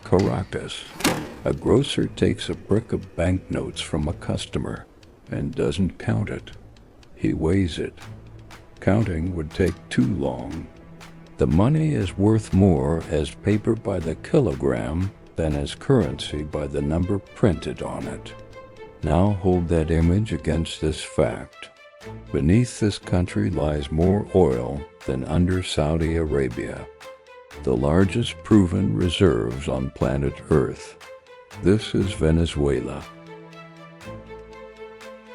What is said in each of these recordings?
Caracas. A grocer takes a brick of banknotes from a customer and doesn't count it. He weighs it. Counting would take too long. The money is worth more as paper by the kilogram than as currency by the number printed on it. Now hold that image against this fact. Beneath this country lies more oil than under Saudi Arabia, the largest proven reserves on planet Earth. This is Venezuela.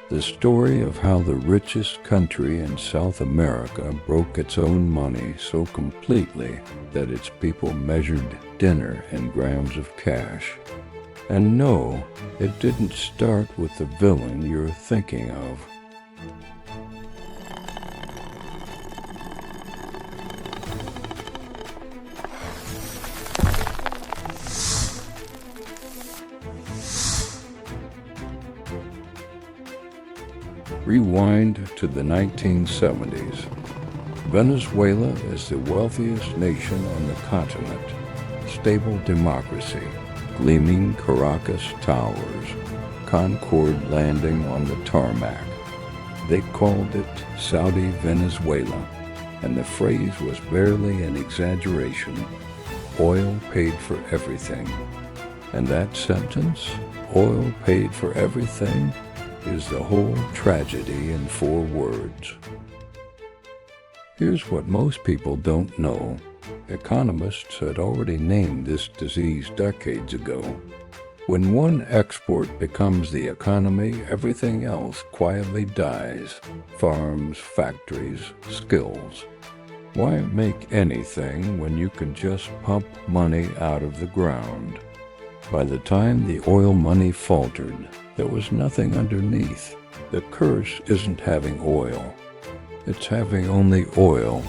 The story of how the richest country in South America broke its own money so completely that its people measured dinner in grams of cash. And no, it didn't start with the villain you're thinking of. Rewind to the 1970s. Venezuela is the wealthiest nation on the continent. Stable democracy, gleaming Caracas towers, Concorde landing on the tarmac. They called it Saudi Venezuela, and the phrase was barely an exaggeration. Oil paid for everything. And that sentence, oil paid for everything, is the whole tragedy in 4 words. Here's what most people don't know. Economists had already named this disease decades ago. When one export becomes the economy, everything else quietly dies. Farms, factories, skills. Why make anything when you can just pump money out of the ground? By the time the oil money faltered, there was nothing underneath. The curse isn't having oil. It's having only oil.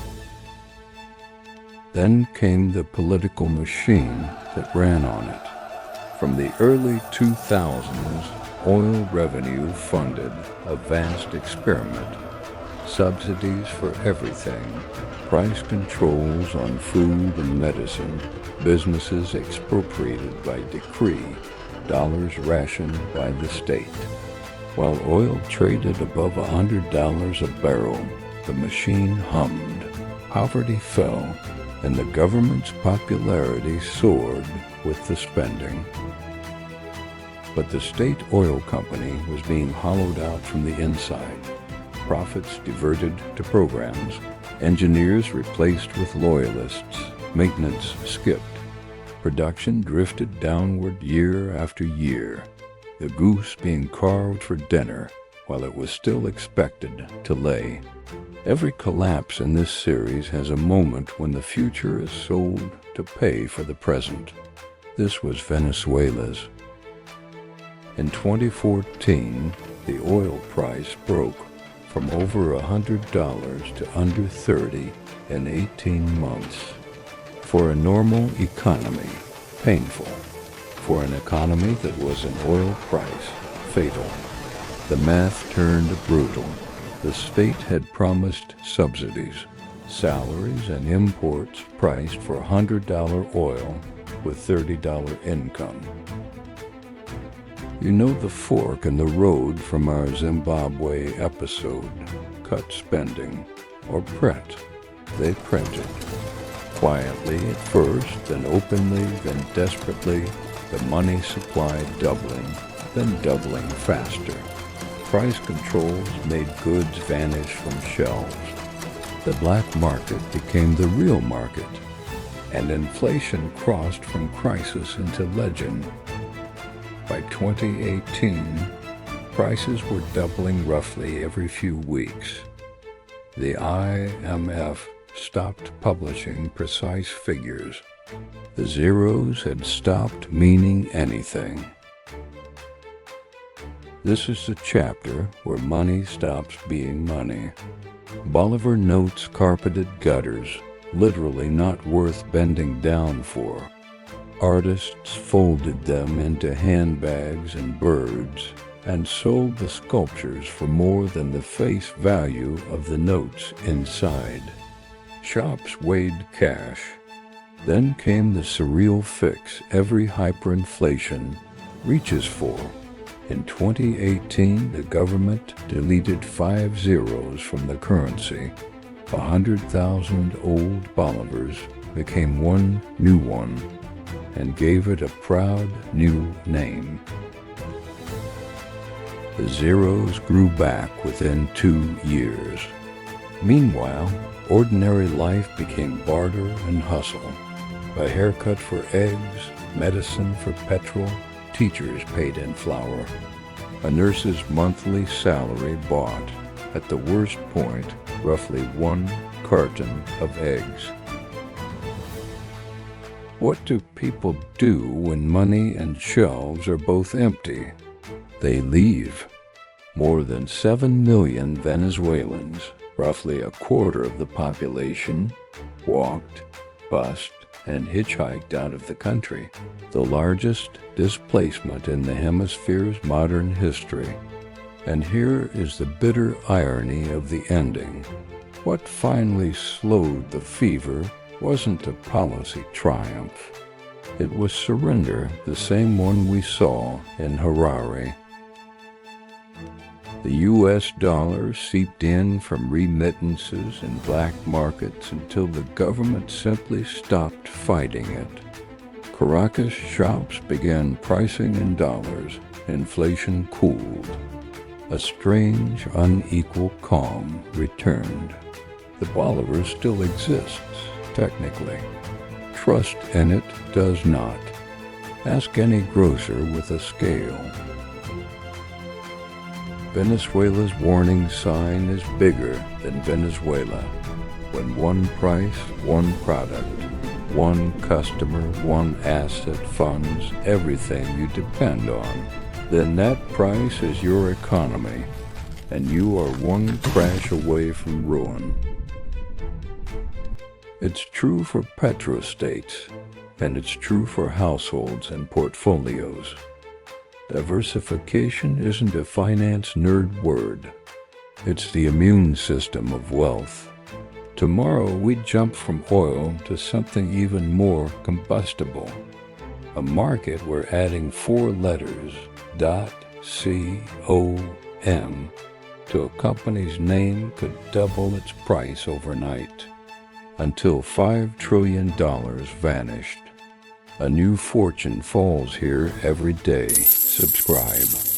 Then came the political machine that ran on it. From the early 2000s, oil revenue funded a vast experiment. Subsidies for everything. Price controls on food and medicine. Businesses expropriated by decree. Dollars rationed by the state. While oil traded above $100 a barrel, the machine hummed. Poverty fell, and the government's popularity soared with the spending. But the state oil company was being hollowed out from the inside. Profits diverted to programs. Engineers replaced with loyalists. Maintenance skipped. Production drifted downward year after year, the goose being carved for dinner while it was still expected to lay. Every collapse in this series has a moment when the future is sold to pay for the present. This was Venezuela's. In 2014, the oil price broke from over $100 to under $30 in 18 months. For a normal economy, painful. For an economy that was an oil price, fatal. The math turned brutal. The state had promised subsidies, salaries, and imports priced for $100 oil with $30 income. You know the fork in the road from our Zimbabwe episode. Cut spending, or print. They printed. Quietly at first, then openly, then desperately, the money supply doubling, then doubling faster. Price controls made goods vanish from shelves. The black market became the real market, and inflation crossed from crisis into legend. By 2018, prices were doubling roughly every few weeks. The IMF stopped publishing precise figures. The zeros had stopped meaning anything. This is the chapter where money stops being money. Bolivar notes carpeted gutters, literally not worth bending down for. Artists folded them into handbags and birds and sold the sculptures for more than the face value of the notes inside. Shops weighed cash. Then came the surreal fix every hyperinflation reaches for. In 2018, the government deleted 5 zeros from the currency. 100,000 old bolivars became one new one and gave it a proud new name. The zeros grew back within 2 years. Meanwhile, ordinary life became barter and hustle. A haircut for eggs, medicine for petrol, teachers paid in flour. A nurse's monthly salary bought, at the worst point, roughly 1 carton of eggs. What do people do when money and shelves are both empty? They leave. More than 7 million Venezuelans, roughly a quarter of the population, walked, bused, and hitchhiked out of the country, the largest displacement in the hemisphere's modern history. And here is the bitter irony of the ending. What finally slowed the fever wasn't a policy triumph. It was surrender, the same one we saw in Harare. The U.S. dollar seeped in from remittances and black markets until the government simply stopped fighting it. Caracas shops began pricing in dollars. Inflation cooled. A strange, unequal calm returned. The bolivar still exists, technically. Trust in it does not. Ask any grocer with a scale. Venezuela's warning sign is bigger than Venezuela. When one price, one product, one customer, one asset funds everything you depend on, then that price is your economy, and you are one crash away from ruin. It's true for petrostates, and it's true for households and portfolios. Diversification isn't a finance nerd word. It's the immune system of wealth. Tomorrow we jump from oil to something even more combustible. A market where adding 4 letters, .com, to a company's name could double its price overnight, until $5 trillion vanished. A new fortune falls here every day. Subscribe.